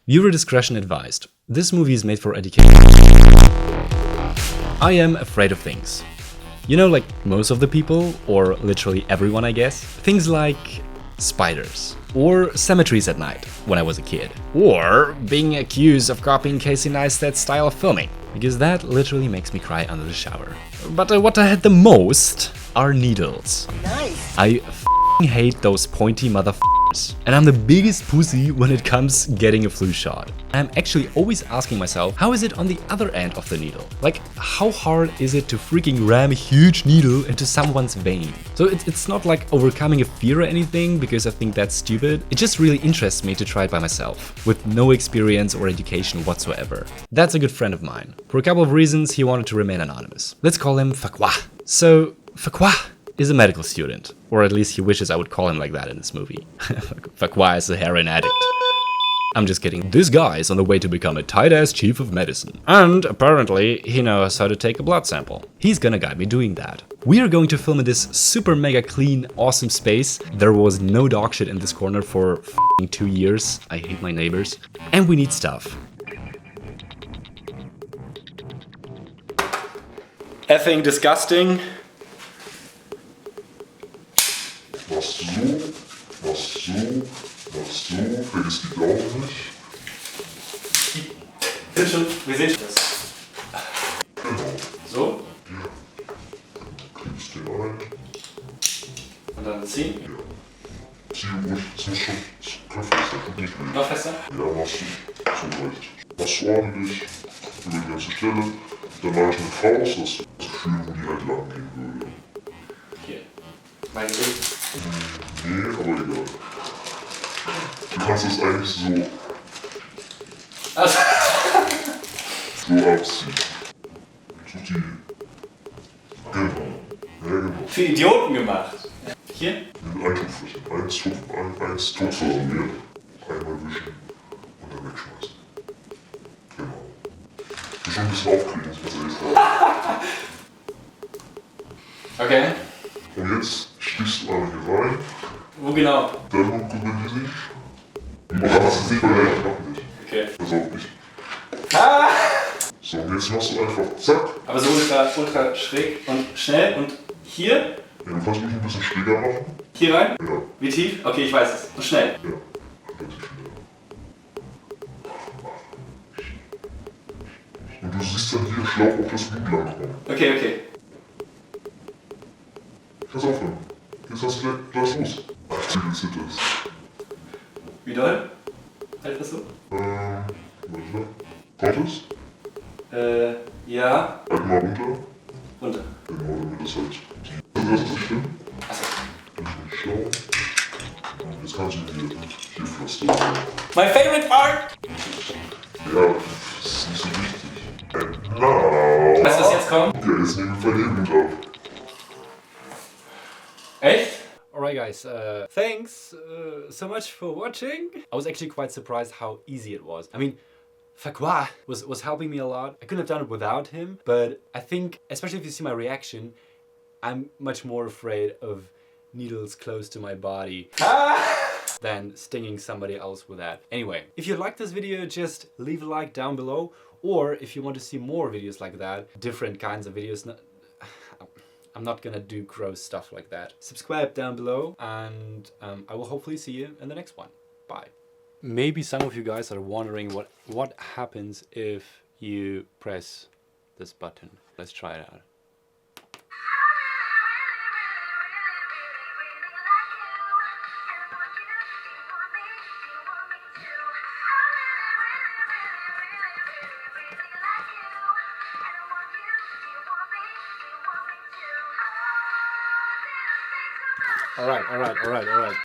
Viewer discretion advised. This movie is made for education. I am afraid of things. You know, like most of the people, or literally everyone I guess. Things like spiders, or cemeteries at night when I was a kid, or being accused of copying Casey Neistat's style of filming, because that literally makes me cry under the shower. But what I hate the most are needles. Nice. I f***ing hate those pointy motherfuckers. And I'm the biggest pussy when it comes getting a flu shot. I'm actually always asking myself, how is it on the other end of the needle? Like, how hard is it to freaking ram a huge needle into someone's vein? So it's not like overcoming a fear or anything, because I think that's stupid. It just really interests me to try it by myself, with no experience or education whatsoever. That's a good friend of mine. For a couple of reasons, he wanted to remain anonymous. Let's call him Fakwa. So, Fakwa is a medical student, or at least he wishes I would call him like that in this movie. Fakwa is a heroin addict. I'm just kidding. This guy is on the way to become a tight-ass chief of medicine. And apparently, he knows how to take a blood sample. He's gonna guide me doing that. We are going to film in this super mega clean, awesome space. There was no dog shit in this corner for f***ing 2 years. I hate my neighbors. And we need stuff. Effing disgusting. Machst so, machst so, machst so, vergiss die Daumen nicht. Wir sehen das. Genau. So. Ja. Klebst den ein. Und dann ziehen. Ja. Zieh ruhig, es muss schon kräftig sein, tut nicht weh. Noch fester. Ja, machst du so leicht. Machst du ordentlich, über die ganze Stelle. Dann mache ich eine Faust, das Gefühl, wo die halt lang gehen würde. Hier. Mein Gesicht. Nee, aber egal. Du kannst es eigentlich so. Also. So abziehen. So die. Genau. Ja, genau. Für Idioten gemacht. Hier? Mit Eintopflächen. Eins Topfer Mehl. Einmal wischen und dann wegschmeißen. Genau. Ich will schon ein bisschen aufkriegen, muss man ehrlich sagen. Okay. Und jetzt stichst du einmal hier rein. Wo genau? Dann gucken die sich. Und dann hast du es nicht mehr leicht, mach nicht. Okay. Pass auf mich. Ah! So, und jetzt machst du einfach zack. Aber so ultra schräg und schnell und hier? Ja, du kannst mich ein bisschen schräger machen. Hier rein? Ja. Wie tief? Okay, ich weiß es. Und schnell. Ja, relativ schnell. Und du siehst dann hier Schlauch auf das Blut langkommen. Okay, okay. Kannst aufhören. Jetzt hast du gleich los. Ach, Zielzitters. Wie doll? Halt das so? Warte. Kommt es? Ja. Halt mal runter. Runter. Genau, damit das halt. Das ist nicht schlimm. Achso. Dann ist schlau. Jetzt kannst du hier pflastern. My favorite part! Ja, das ist nicht so wichtig. And now. Weißt du, was jetzt kommt? Ja, jetzt nehmen wir den Hut ab. Echt? Alright guys, thanks so much for watching. I was actually quite surprised how easy it was. I mean, Fakwa was helping me a lot. I couldn't have done it without him, but I think, especially if you see my reaction, I'm much more afraid of needles close to my body than stinging somebody else with that. Anyway, if you like this video, just leave a like down below, or if you want to see more videos like that, different kinds of videos, I'm not gonna do gross stuff like that. Subscribe down below, and I will hopefully see you in the next one. Bye. Maybe some of you guys are wondering what happens if you press this button. Let's try it out. All right.